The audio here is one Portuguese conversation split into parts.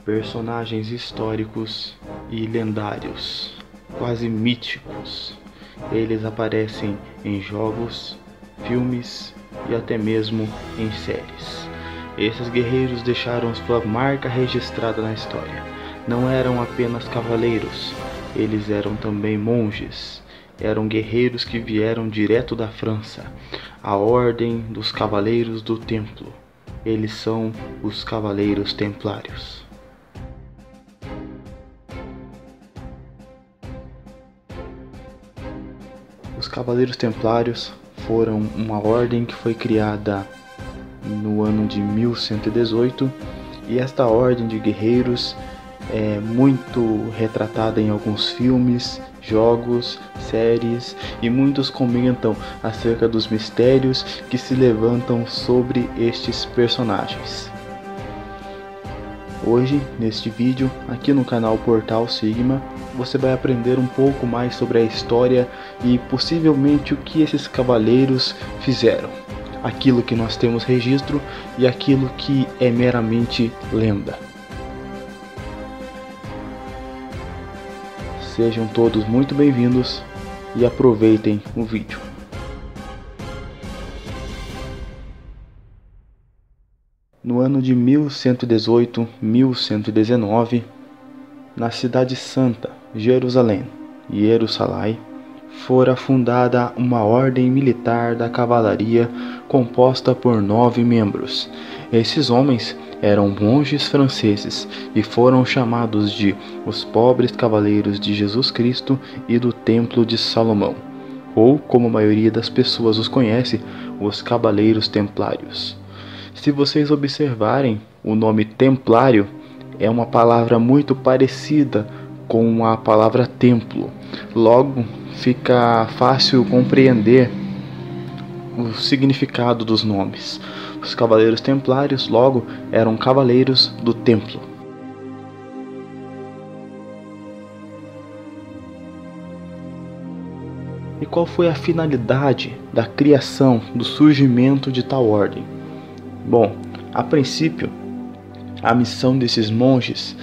personagens históricos e lendários, quase míticos. Eles aparecem em jogos, filmes e até mesmo em séries. Esses guerreiros deixaram sua marca registrada na história. Não eram apenas cavaleiros, eles eram também monges. Eram guerreiros que vieram direto da França, a Ordem dos Cavaleiros do Templo. Eles são os Cavaleiros Templários. Os Cavaleiros Templários foram uma ordem que foi criada no ano de 1118, e esta ordem de guerreiros é muito retratada em alguns filmes, jogos, séries, e muitos comentam acerca dos mistérios que se levantam sobre estes personagens. Hoje, neste vídeo, aqui no canal Portal Sigma, você vai aprender um pouco mais sobre a história e possivelmente o que esses cavaleiros fizeram, aquilo que nós temos registro e aquilo que é meramente lenda. Sejam todos muito bem-vindos e aproveitem o vídeo. No ano de 1118-1119, na cidade santa, Jerusalém, Jerusalém, fora fundada uma ordem militar da cavalaria composta por 9 membros. Esses homens eram monges franceses e foram chamados de os pobres cavaleiros de Jesus Cristo e do Templo de Salomão, ou, como a maioria das pessoas os conhece, os Cavaleiros Templários. Se vocês observarem, o nome Templário é uma palavra muito parecida com a palavra templo. Logo, fica fácil compreender o significado dos nomes. Os Cavaleiros Templários, logo, eram cavaleiros do templo. E qual foi a finalidade da criação, do surgimento de tal ordem? Bom, a princípio, a missão desses monges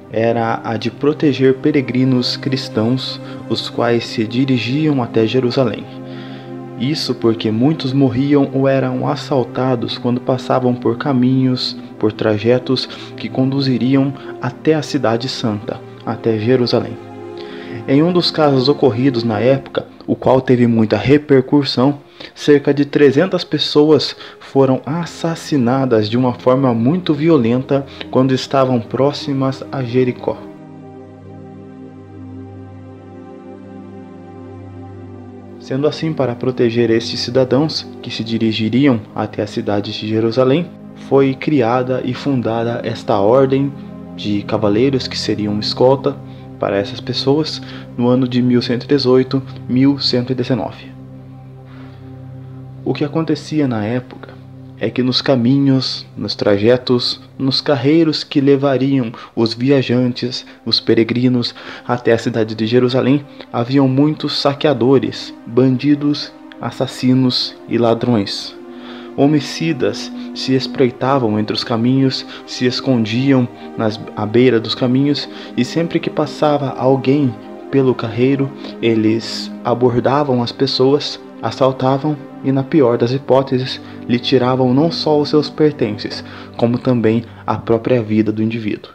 era a de proteger peregrinos cristãos, os quais se dirigiam até Jerusalém. Isso porque muitos morriam ou eram assaltados quando passavam por caminhos, por trajetos que conduziriam até a cidade santa, até Jerusalém. Em um dos casos ocorridos na época, o qual teve muita repercussão, cerca de 300 pessoas foram assassinadas de uma forma muito violenta quando estavam próximas a Jericó. Sendo assim, para proteger estes cidadãos que se dirigiriam até a cidade de Jerusalém, foi criada e fundada esta ordem de cavaleiros que seriam escolta para essas pessoas no ano de 1118-1119. O que acontecia na época é que nos caminhos, nos trajetos, nos carreiros que levariam os viajantes, os peregrinos até a cidade de Jerusalém, haviam muitos saqueadores, bandidos, assassinos e ladrões. Homicidas se espreitavam entre os caminhos, se escondiam à beira dos caminhos, e sempre que passava alguém pelo carreiro, eles abordavam as pessoas, assaltavam e, na pior das hipóteses, lhe tiravam não só os seus pertences, como também a própria vida do indivíduo.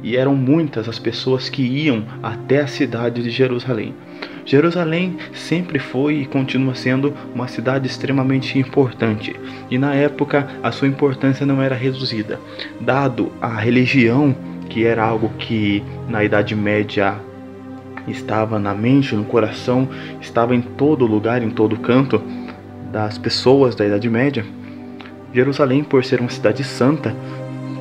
E eram muitas as pessoas que iam até a cidade de Jerusalém. Jerusalém sempre foi e continua sendo uma cidade extremamente importante, e na época a sua importância não era reduzida, dado a religião, que era algo que na Idade Média estava na mente, no coração, estava em todo lugar, em todo canto das pessoas da Idade Média. Jerusalém, por ser uma cidade santa,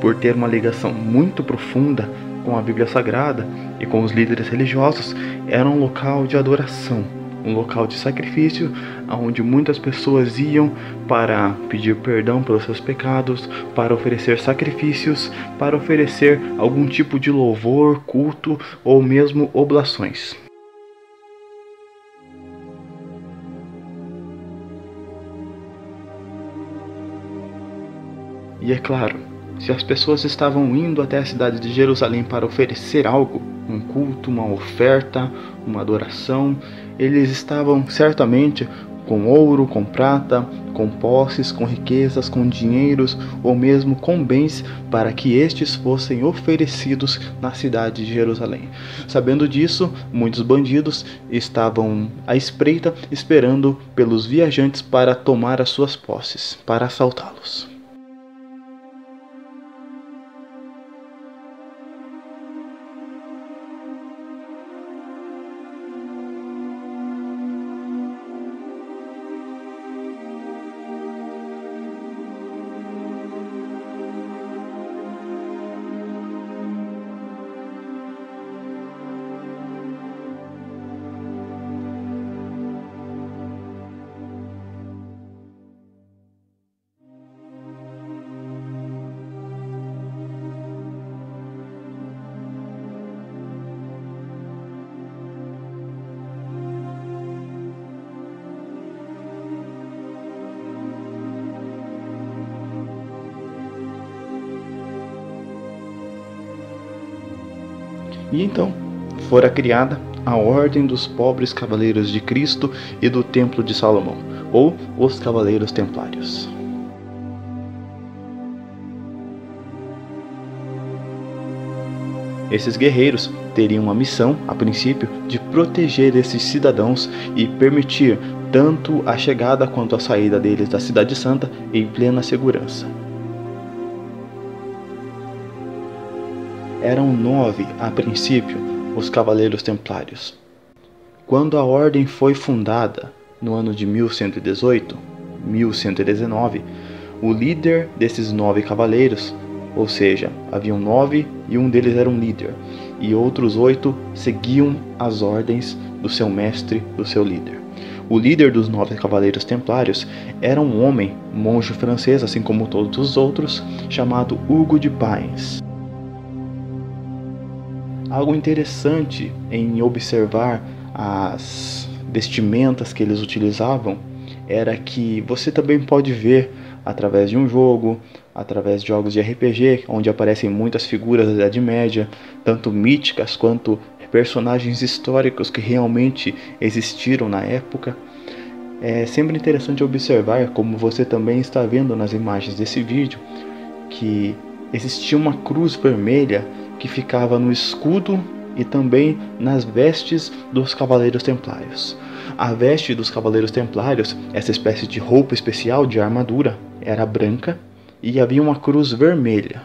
por ter uma ligação muito profunda com a Bíblia Sagrada e com os líderes religiosos, era um local de adoração, um local de sacrifício, onde muitas pessoas iam para pedir perdão pelos seus pecados, para oferecer sacrifícios, para oferecer algum tipo de louvor, culto ou mesmo oblações. E é claro, se as pessoas estavam indo até a cidade de Jerusalém para oferecer algo, um culto, uma oferta, uma adoração, eles estavam certamente com ouro, com prata, com posses, com riquezas, com dinheiros ou mesmo com bens para que estes fossem oferecidos na cidade de Jerusalém. Sabendo disso, muitos bandidos estavam à espreita esperando pelos viajantes para tomar as suas posses, para assaltá-los. E então fora criada a Ordem dos Pobres Cavaleiros de Cristo e do Templo de Salomão, ou os Cavaleiros Templários. Esses guerreiros teriam a missão, a princípio, de proteger esses cidadãos e permitir tanto a chegada quanto a saída deles da Cidade Santa em plena segurança. Eram 9, a princípio, os Cavaleiros Templários. Quando a ordem foi fundada, no ano de 1118, 1119, o líder desses 9 cavaleiros, ou seja, haviam 9 e um deles era um líder, e outros 8 seguiam as ordens do seu mestre, do seu líder. O líder dos 9 Cavaleiros Templários era um homem, monge francês, assim como todos os outros, chamado Hugo de Payens. Algo interessante em observar as vestimentas que eles utilizavam era que você também pode ver através de um jogo, através de jogos de RPG, onde aparecem muitas figuras da Idade Média, tanto míticas quanto personagens históricos que realmente existiram na época. É sempre interessante observar, como você também está vendo nas imagens desse vídeo, que existia uma cruz vermelha que ficava no escudo e também nas vestes dos Cavaleiros Templários. A veste dos Cavaleiros Templários, essa espécie de roupa especial de armadura, era branca e havia uma cruz vermelha.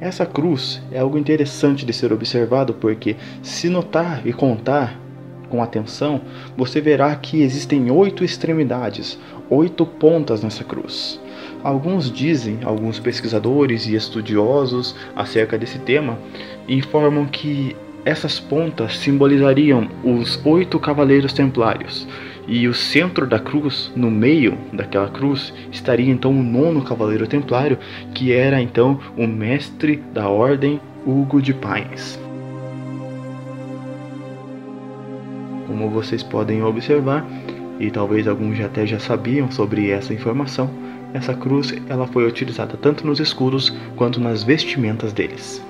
Essa cruz é algo interessante de ser observado porque, se notar e contar com atenção, você verá que existem 8 extremidades, 8 pontas nessa cruz. Alguns pesquisadores e estudiosos acerca desse tema, informam que essas pontas simbolizariam os 8 Cavaleiros Templários. E o centro da cruz, no meio daquela cruz, estaria então o 9º Cavaleiro Templário, que era então o mestre da ordem, Hugo de Payens. Como vocês podem observar, e talvez alguns até já sabiam sobre essa informação, essa cruz ela foi utilizada tanto nos escudos quanto nas vestimentas deles.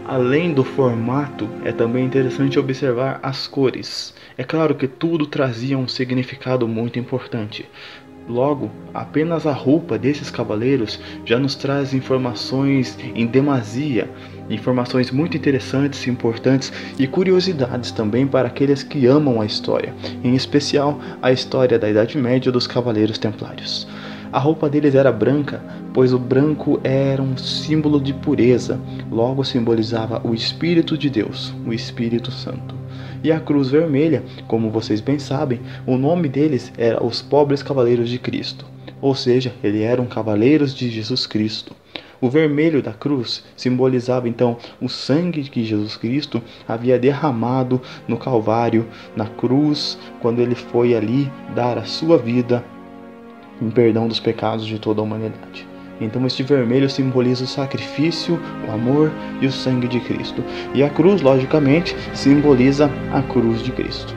Além do formato, é também interessante observar as cores. É claro que tudo trazia um significado muito importante. Logo, apenas a roupa desses cavaleiros já nos traz informações em demasia, informações muito interessantes, importantes e curiosidades também para aqueles que amam a história, em especial a história da Idade Média dos Cavaleiros Templários. A roupa deles era branca, pois o branco era um símbolo de pureza, logo simbolizava o Espírito de Deus, o Espírito Santo. E a cruz vermelha, como vocês bem sabem, o nome deles era os Pobres Cavaleiros de Cristo, ou seja, eles eram cavaleiros de Jesus Cristo. O vermelho da cruz simbolizava então o sangue que Jesus Cristo havia derramado no Calvário, na cruz, quando ele foi ali dar a sua vida em perdão dos pecados de toda a humanidade. Então este vermelho simboliza o sacrifício, o amor e o sangue de Cristo. E a cruz, logicamente, simboliza a cruz de Cristo.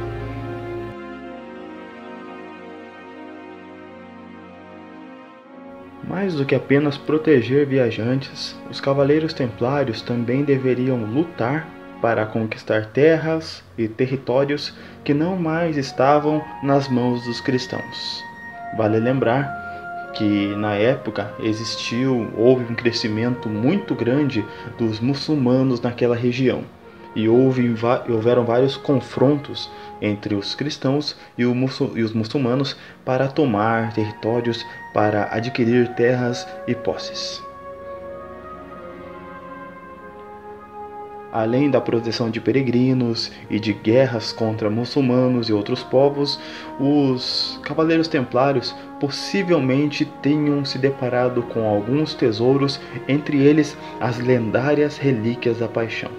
Mais do que apenas proteger viajantes, os Cavaleiros Templários também deveriam lutar para conquistar terras e territórios que não mais estavam nas mãos dos cristãos. Vale lembrar que na época houve um crescimento muito grande dos muçulmanos naquela região e houveram vários confrontos entre os cristãos e os muçulmanos para tomar territórios, para adquirir terras e posses. Além da proteção de peregrinos e de guerras contra muçulmanos e outros povos, os Cavaleiros Templários possivelmente tenham se deparado com alguns tesouros, entre eles as lendárias Relíquias da Paixão.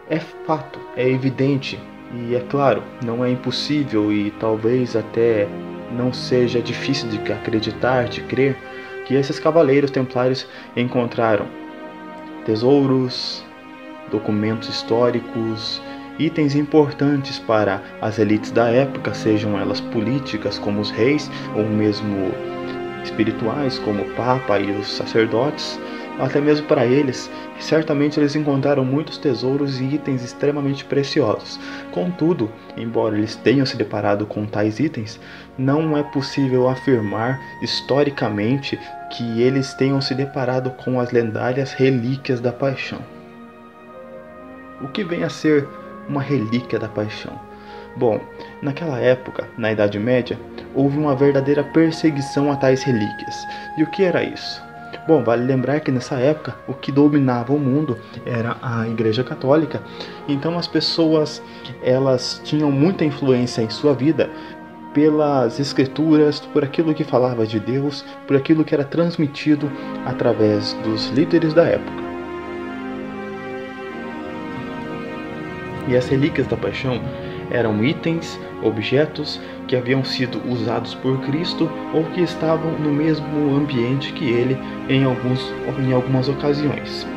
É fato, é evidente e é claro, não é impossível e talvez até não seja difícil de acreditar, de crer, que esses Cavaleiros Templários encontraram tesouros, documentos históricos, itens importantes para as elites da época, sejam elas políticas como os reis ou mesmo espirituais como o Papa e os sacerdotes. Até mesmo para eles, certamente eles encontraram muitos tesouros e itens extremamente preciosos. Contudo, embora eles tenham se deparado com tais itens, não é possível afirmar historicamente que eles tenham se deparado com as lendárias Relíquias da Paixão. O que vem a ser uma relíquia da paixão? Bom, naquela época, na Idade Média, houve uma verdadeira perseguição a tais relíquias. E o que era isso? Bom, vale lembrar que nessa época o que dominava o mundo era a Igreja Católica. Então as pessoas, elas tinham muita influência em sua vida pelas escrituras, por aquilo que falava de Deus, por aquilo que era transmitido através dos líderes da época. E as Relíquias da Paixão eram itens, objetos que haviam sido usados por Cristo ou que estavam no mesmo ambiente que ele em algumas ocasiões.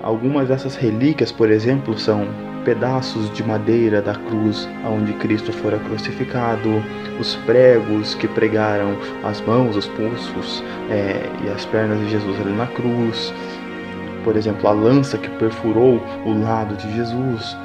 Algumas dessas relíquias, por exemplo, são pedaços de madeira da cruz onde Cristo fora crucificado, os pregos que pregaram as mãos, os pulsos e as pernas de Jesus ali na cruz, por exemplo, a lança que perfurou o lado de Jesus,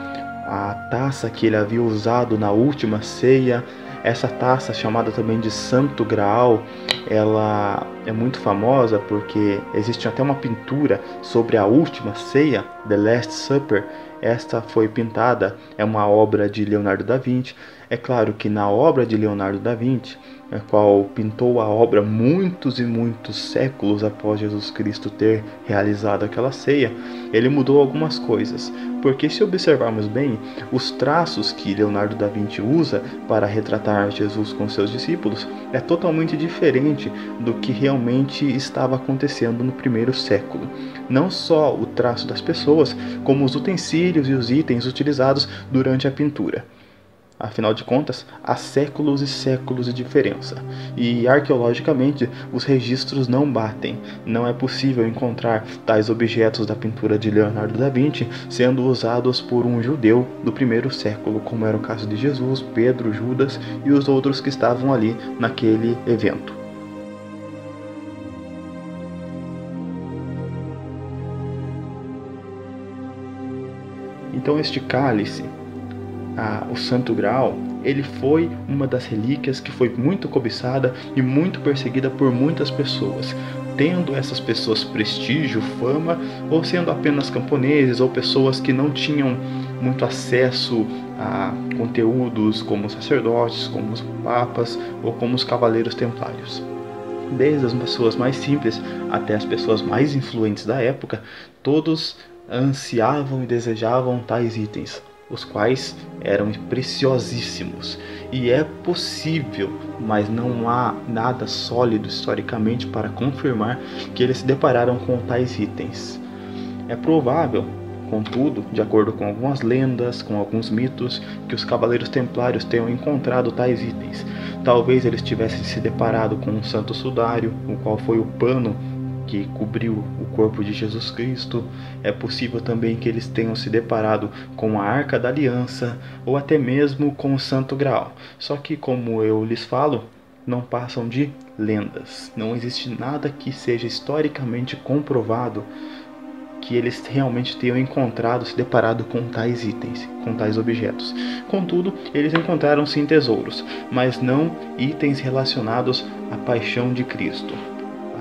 a taça que ele havia usado na última ceia. Essa taça, chamada também de Santo Graal, ela é muito famosa porque existe até uma pintura sobre a última ceia, The Last Supper. Esta foi pintada, é uma obra de Leonardo da Vinci. É claro que na obra de Leonardo da Vinci, a qual pintou a obra muitos e muitos séculos após Jesus Cristo ter realizado aquela ceia, ele mudou algumas coisas. Porque se observarmos bem, os traços que Leonardo da Vinci usa para retratar Jesus com seus discípulos é totalmente diferente do que realmente estava acontecendo no primeiro século. Não só o traço das pessoas, como os utensílios e os itens utilizados durante a pintura. Afinal de contas, há séculos e séculos de diferença, e arqueologicamente os registros não batem. Não é possível encontrar tais objetos da pintura de Leonardo da Vinci sendo usados por um judeu do primeiro século, como era o caso de Jesus, Pedro, Judas e os outros que estavam ali naquele evento. Então este cálice, o Santo Graal, ele foi uma das relíquias que foi muito cobiçada e muito perseguida por muitas pessoas, tendo essas pessoas prestígio, fama, ou sendo apenas camponeses ou pessoas que não tinham muito acesso a conteúdos como os sacerdotes, como os papas ou como os cavaleiros templários. Desde as pessoas mais simples até as pessoas mais influentes da época, todos ansiavam e desejavam tais itens, os quais eram preciosíssimos. E é possível, mas não há nada sólido historicamente para confirmar que eles se depararam com tais itens. É provável, contudo, de acordo com algumas lendas, com alguns mitos, que os Cavaleiros Templários tenham encontrado tais itens. Talvez eles tivessem se deparado com um santo sudário, o qual foi o pano que cobriu o corpo de Jesus Cristo. É possível também que eles tenham se deparado com a Arca da Aliança ou até mesmo com o Santo Graal. Só que, como eu lhes falo, não passam de lendas. Não existe nada que seja historicamente comprovado que eles realmente tenham encontrado, se deparado com tais itens, com tais objetos. Contudo, eles encontraram sim tesouros, mas não itens relacionados à paixão de Cristo,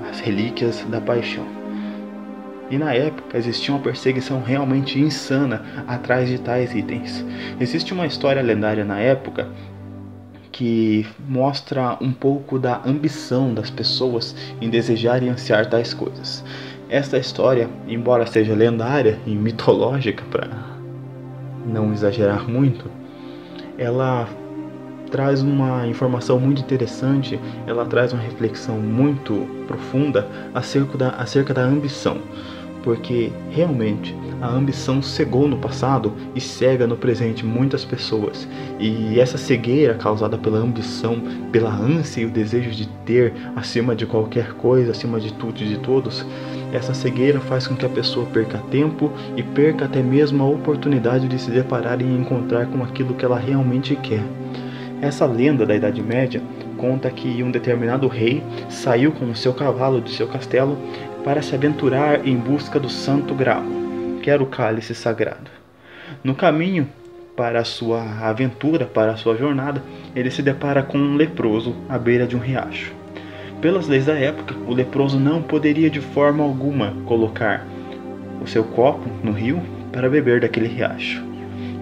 as relíquias da paixão. E na época existia uma perseguição realmente insana atrás de tais itens. Existe uma história lendária na época que mostra um pouco da ambição das pessoas em desejar e ansiar tais coisas. Esta história, embora seja lendária e mitológica, para não exagerar muito, ela traz uma informação muito interessante, ela traz uma reflexão muito profunda acerca da ambição. Porque realmente a ambição cegou no passado e cega no presente muitas pessoas. E essa cegueira causada pela ambição, pela ânsia e o desejo de ter acima de qualquer coisa, acima de tudo e de todos, essa cegueira faz com que a pessoa perca tempo e perca até mesmo a oportunidade de se deparar e encontrar com aquilo que ela realmente quer. Essa lenda da Idade Média conta que um determinado rei saiu com o seu cavalo de seu castelo para se aventurar em busca do Santo Graal, que era o cálice sagrado. No caminho para a sua aventura, para a sua jornada, ele se depara com um leproso à beira de um riacho. Pelas leis da época, o leproso não poderia de forma alguma colocar o seu copo no rio para beber daquele riacho.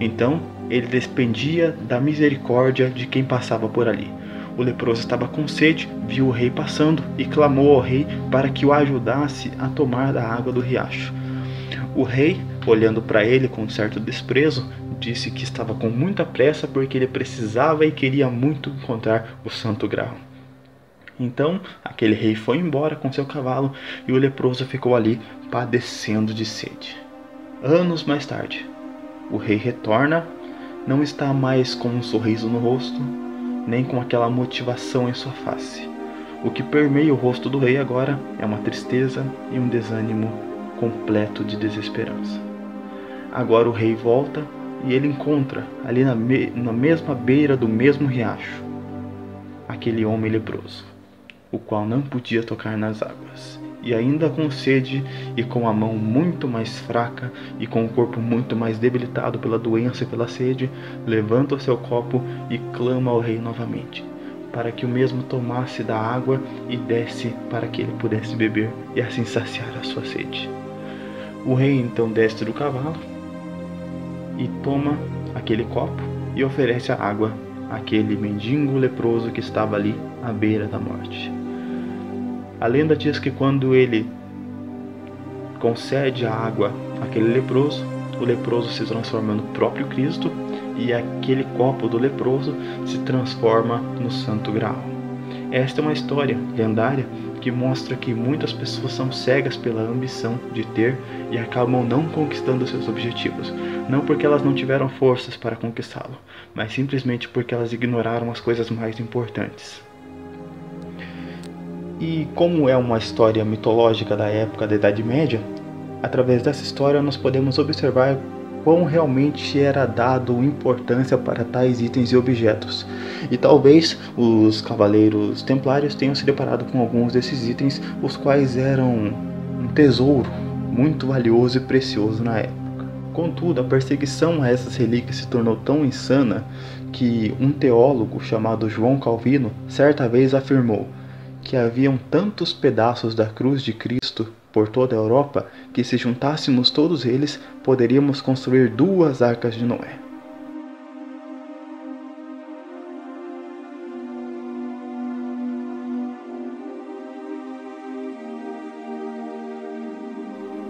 Então, ele dependia da misericórdia de quem passava por ali. O leproso estava com sede, viu o rei passando e clamou ao rei para que o ajudasse a tomar da água do riacho. O rei, olhando para ele com um certo desprezo, disse que estava com muita pressa porque ele precisava e queria muito encontrar o Santo Graal. Então, aquele rei foi embora com seu cavalo e o leproso ficou ali padecendo de sede. Anos mais tarde, o rei retorna, não está mais com um sorriso no rosto, nem com aquela motivação em sua face. O que permeia o rosto do rei agora é uma tristeza e um desânimo completo de desesperança. Agora o rei volta e ele encontra, ali na mesma beira do mesmo riacho, aquele homem leproso, o qual não podia tocar nas águas. E ainda com sede e com a mão muito mais fraca e com o corpo muito mais debilitado pela doença e pela sede, levanta o seu copo e clama ao rei novamente, para que o mesmo tomasse da água e desse para que ele pudesse beber e assim saciar a sua sede. O rei então desce do cavalo e toma aquele copo e oferece a água àquele mendigo leproso que estava ali à beira da morte. A lenda diz que quando ele concede a água àquele leproso, o leproso se transforma no próprio Cristo e aquele copo do leproso se transforma no Santo Graal. Esta é uma história lendária que mostra que muitas pessoas são cegas pela ambição de ter e acabam não conquistando seus objetivos, não porque elas não tiveram forças para conquistá-lo, mas simplesmente porque elas ignoraram as coisas mais importantes. E como é uma história mitológica da época da Idade Média, através dessa história nós podemos observar quão realmente era dado importância para tais itens e objetos. E talvez os cavaleiros templários tenham se deparado com alguns desses itens, os quais eram um tesouro muito valioso e precioso na época. Contudo, a perseguição a essas relíquias se tornou tão insana que um teólogo chamado João Calvino certa vez afirmou que haviam tantos pedaços da cruz de Cristo por toda a Europa que, se juntássemos todos eles, poderíamos construir 2 arcas de Noé.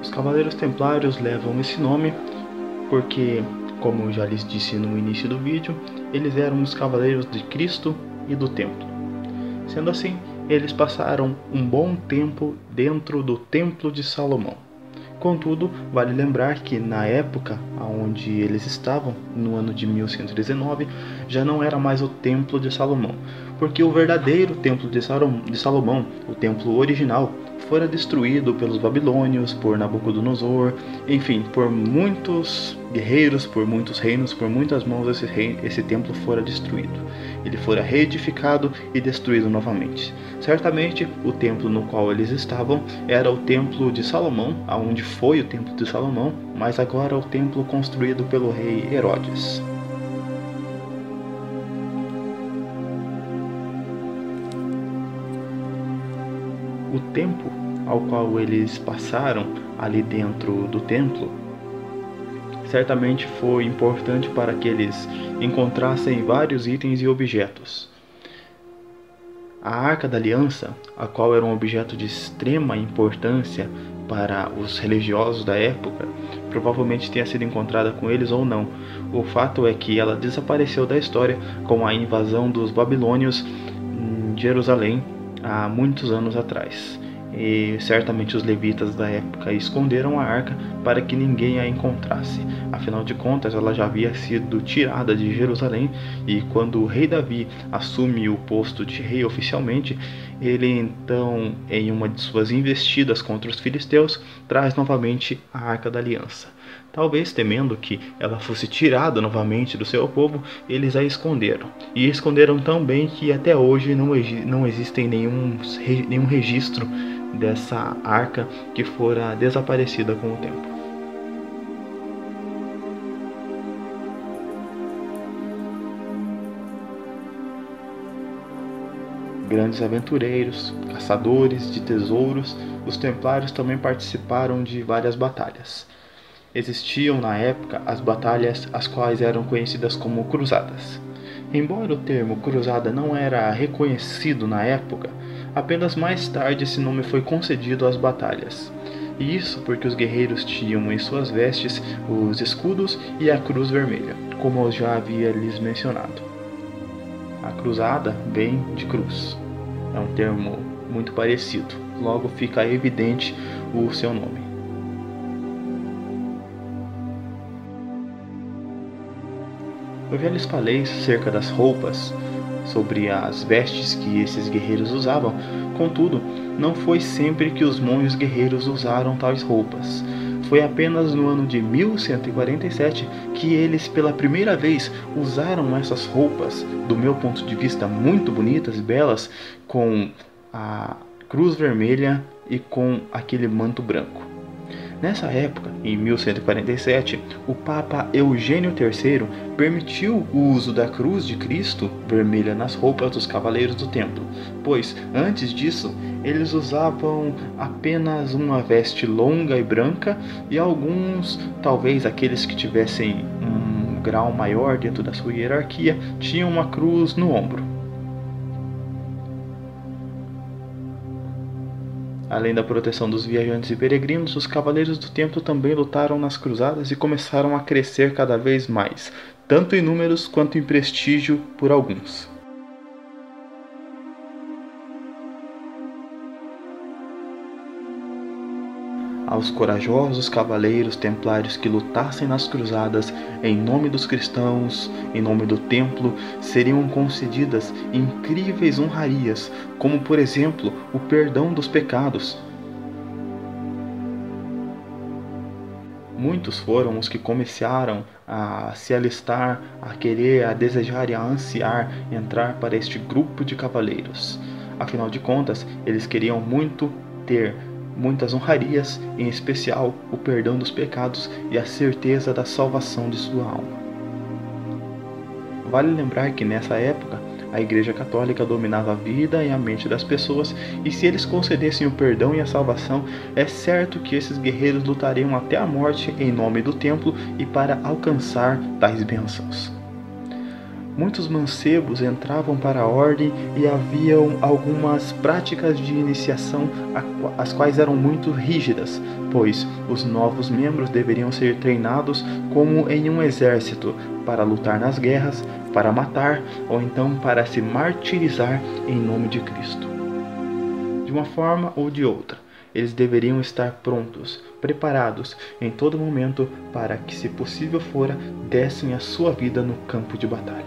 Os Cavaleiros Templários levam esse nome porque, como eu já lhes disse no início do vídeo, eles eram os Cavaleiros de Cristo e do Templo. Sendo assim, eles passaram um bom tempo dentro do Templo de Salomão. Contudo, vale lembrar que na época onde eles estavam, no ano de 1119, já não era mais o Templo de Salomão, porque o verdadeiro Templo de Salomão, o templo original, fora destruído pelos babilônios, por Nabucodonosor, enfim, por muitos guerreiros, por muitos reinos, por muitas mãos esse templo fora destruído. Ele fora reedificado e destruído novamente. Certamente o templo no qual eles estavam era o templo de Salomão, aonde foi o templo de Salomão, mas agora é o templo construído pelo rei Herodes. O tempo ao qual eles passaram ali dentro do templo certamente foi importante para que eles encontrassem vários itens e objetos. A Arca da Aliança, a qual era um objeto de extrema importância para os religiosos da época, provavelmente tenha sido encontrada com eles ou não. O fato é que ela desapareceu da história com a invasão dos babilônios em Jerusalém há muitos anos atrás. E certamente os levitas da época esconderam a arca para que ninguém a encontrasse. Afinal de contas, ela já havia sido tirada de Jerusalém, e quando o rei Davi assume o posto de rei oficialmente, ele então, em uma de suas investidas contra os filisteus, traz novamente a Arca da Aliança. Talvez temendo que ela fosse tirada novamente do seu povo, eles a esconderam. E esconderam tão bem que até hoje não existe nenhum registro dessa arca que fora desaparecida com o tempo. Grandes aventureiros, caçadores de tesouros, os templários também participaram de várias batalhas. Existiam na época as batalhas, as quais eram conhecidas como cruzadas. Embora o termo cruzada não era reconhecido na época, apenas mais tarde esse nome foi concedido às batalhas. E isso porque os guerreiros tinham em suas vestes os escudos e a cruz vermelha, como eu já havia lhes mencionado. A cruzada vem de cruz. É um termo muito parecido, logo fica evidente o seu nome. Eu já lhes falei acerca das roupas, sobre as vestes que esses guerreiros usavam. Contudo, não foi sempre que os monges guerreiros usaram tais roupas. Foi apenas no ano de 1147 que eles pela primeira vez usaram essas roupas, do meu ponto de vista muito bonitas e belas, com a cruz vermelha e com aquele manto branco. Nessa época, em 1147, o Papa Eugênio III permitiu o uso da cruz de Cristo vermelha nas roupas dos cavaleiros do templo, pois, antes disso, eles usavam apenas uma veste longa e branca, e alguns, talvez aqueles que tivessem um grau maior dentro da sua hierarquia, tinham uma cruz no ombro. Além da proteção dos viajantes e peregrinos, os cavaleiros do templo também lutaram nas cruzadas e começaram a crescer cada vez mais, tanto em números quanto em prestígio por alguns. Aos corajosos cavaleiros templários que lutassem nas cruzadas em nome dos cristãos, em nome do templo, seriam concedidas incríveis honrarias, como por exemplo o perdão dos pecados. Muitos foram os que começaram a se alistar, a querer, a desejar e a ansiar entrar para este grupo de cavaleiros. Afinal de contas, eles queriam muito ter muitas honrarias, em especial o perdão dos pecados e a certeza da salvação de sua alma. Vale lembrar que nessa época a Igreja Católica dominava a vida e a mente das pessoas, e se eles concedessem o perdão e a salvação, é certo que esses guerreiros lutariam até a morte em nome do templo e para alcançar tais bênçãos. Muitos mancebos entravam para a ordem e haviam algumas práticas de iniciação as quais eram muito rígidas, pois os novos membros deveriam ser treinados como em um exército para lutar nas guerras, para matar ou então para se martirizar em nome de Cristo. De uma forma ou de outra, eles deveriam estar prontos, preparados em todo momento para que, se possível fora, dessem a sua vida no campo de batalha.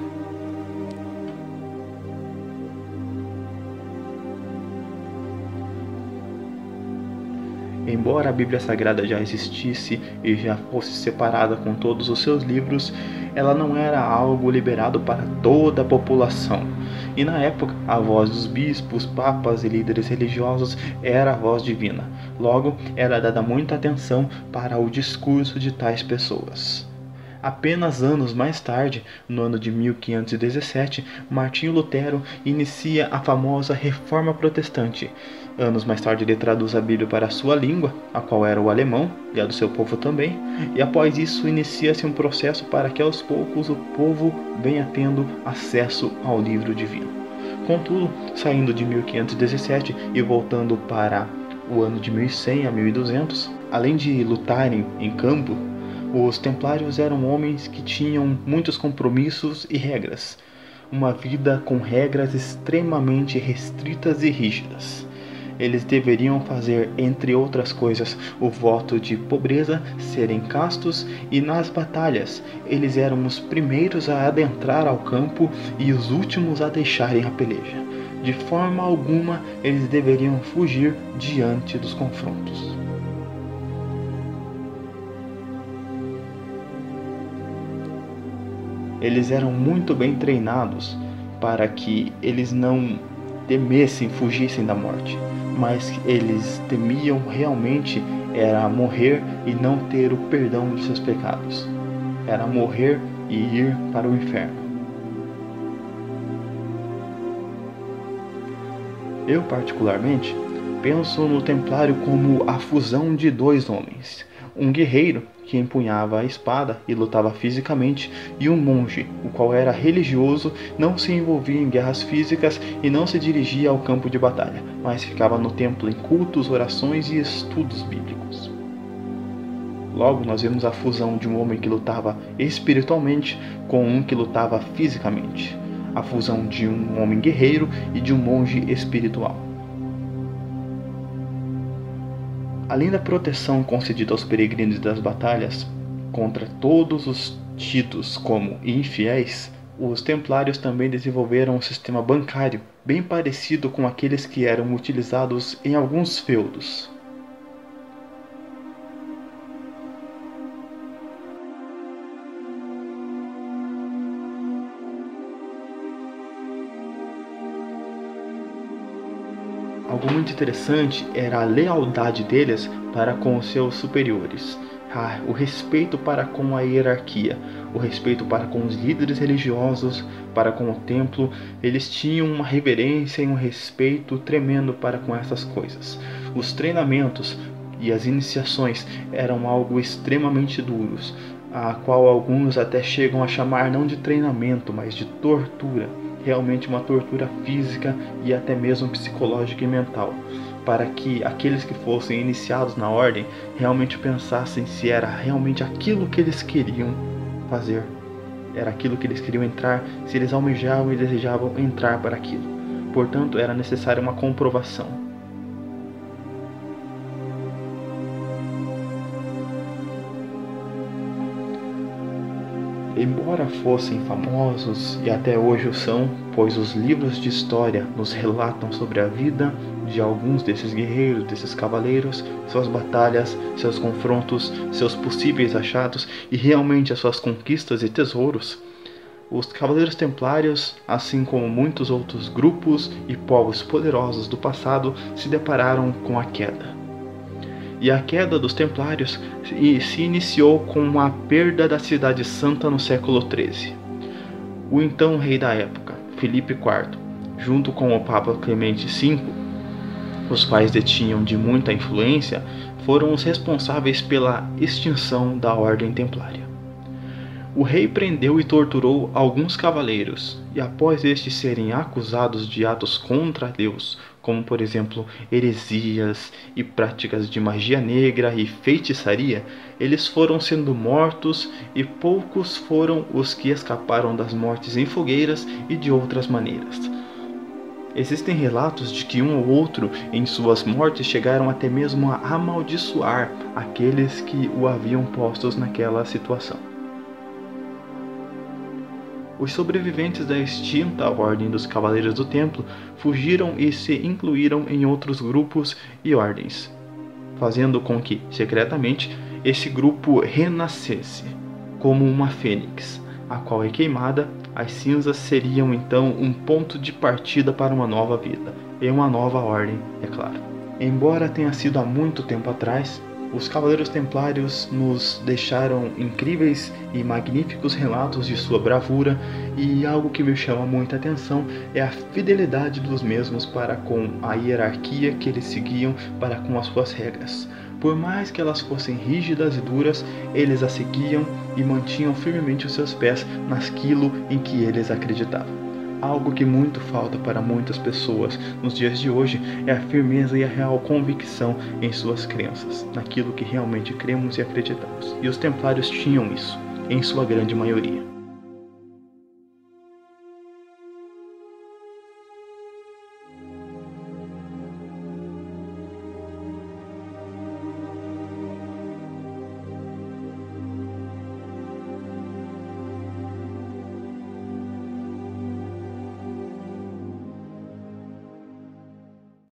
Embora a Bíblia Sagrada já existisse e já fosse separada com todos os seus livros, ela não era algo liberado para toda a população. E na época, a voz dos bispos, papas e líderes religiosos era a voz divina. Logo, era dada muita atenção para o discurso de tais pessoas. Apenas anos mais tarde, no ano de 1517, Martinho Lutero inicia a famosa Reforma Protestante. Anos mais tarde ele traduz a Bíblia para a sua língua, a qual era o alemão, e a do seu povo também, e após isso inicia-se um processo para que aos poucos o povo venha tendo acesso ao livro divino. Contudo, saindo de 1517 e voltando para o ano de 1100 a 1200, além de lutarem em campo, os templários eram homens que tinham muitos compromissos e regras, uma vida com regras extremamente restritas e rígidas. Eles deveriam fazer, entre outras coisas, o voto de pobreza, serem castos, e nas batalhas eles eram os primeiros a adentrar ao campo e os últimos a deixarem a peleja. De forma alguma eles deveriam fugir diante dos confrontos. Eles eram muito bem treinados para que eles não temessem, fugissem da morte, mas eles temiam realmente era morrer e não ter o perdão de seus pecados. Era morrer e ir para o inferno. Eu particularmente penso no templário como a fusão de dois homens, um guerreiro que empunhava a espada e lutava fisicamente, e um monge, o qual era religioso, não se envolvia em guerras físicas e não se dirigia ao campo de batalha, mas ficava no templo em cultos, orações e estudos bíblicos. Logo, nós vemos a fusão de um homem que lutava espiritualmente com um que lutava fisicamente, a fusão de um homem guerreiro e de um monge espiritual. Além da proteção concedida aos peregrinos das batalhas contra todos os tidos como infiéis, os templários também desenvolveram um sistema bancário bem parecido com aqueles que eram utilizados em alguns feudos. Algo muito interessante era a lealdade deles para com os seus superiores, o respeito para com a hierarquia, o respeito para com os líderes religiosos, para com o templo. Eles tinham uma reverência e um respeito tremendo para com essas coisas. Os treinamentos e as iniciações eram algo extremamente duros, a qual alguns até chegam a chamar não de treinamento, mas de tortura. Realmente uma tortura física e até mesmo psicológica e mental, para que aqueles que fossem iniciados na ordem realmente pensassem se era realmente aquilo que eles queriam fazer, era aquilo que eles queriam entrar, se eles almejavam e desejavam entrar para aquilo. Portanto, era necessária uma comprovação. Embora fossem famosos, e até hoje o são, pois os livros de história nos relatam sobre a vida de alguns desses guerreiros, desses cavaleiros, suas batalhas, seus confrontos, seus possíveis achados e realmente as suas conquistas e tesouros, os Cavaleiros Templários, assim como muitos outros grupos e povos poderosos do passado, se depararam com a queda. E a queda dos Templários se iniciou com a perda da Cidade Santa no século XIII. O então rei da época, Filipe IV, junto com o Papa Clemente V, os quais detinham de muita influência, foram os responsáveis pela extinção da Ordem Templária. O rei prendeu e torturou alguns cavaleiros, e após estes serem acusados de atos contra Deus, como por exemplo heresias e práticas de magia negra e feitiçaria, eles foram sendo mortos, e poucos foram os que escaparam das mortes em fogueiras e de outras maneiras. Existem relatos de que um ou outro em suas mortes chegaram até mesmo a amaldiçoar aqueles que o haviam postos naquela situação. Os sobreviventes da extinta Ordem dos Cavaleiros do Templo fugiram e se incluíram em outros grupos e ordens. fazendo com que, secretamente, esse grupo renascesse como uma fênix, a qual é queimada. As cinzas seriam então um ponto de partida para uma nova vida, e uma nova ordem, é claro. Embora tenha sido há muito tempo atrás, os Cavaleiros Templários nos deixaram incríveis e magníficos relatos de sua bravura, e algo que me chama muita atenção é a fidelidade dos mesmos para com a hierarquia que eles seguiam, para com as suas regras. Por mais que elas fossem rígidas e duras, eles as seguiam e mantinham firmemente os seus pés naquilo em que eles acreditavam. Algo que muito falta para muitas pessoas nos dias de hoje é a firmeza e a real convicção em suas crenças, naquilo que realmente cremos e acreditamos. E os Templários tinham isso, em sua grande maioria.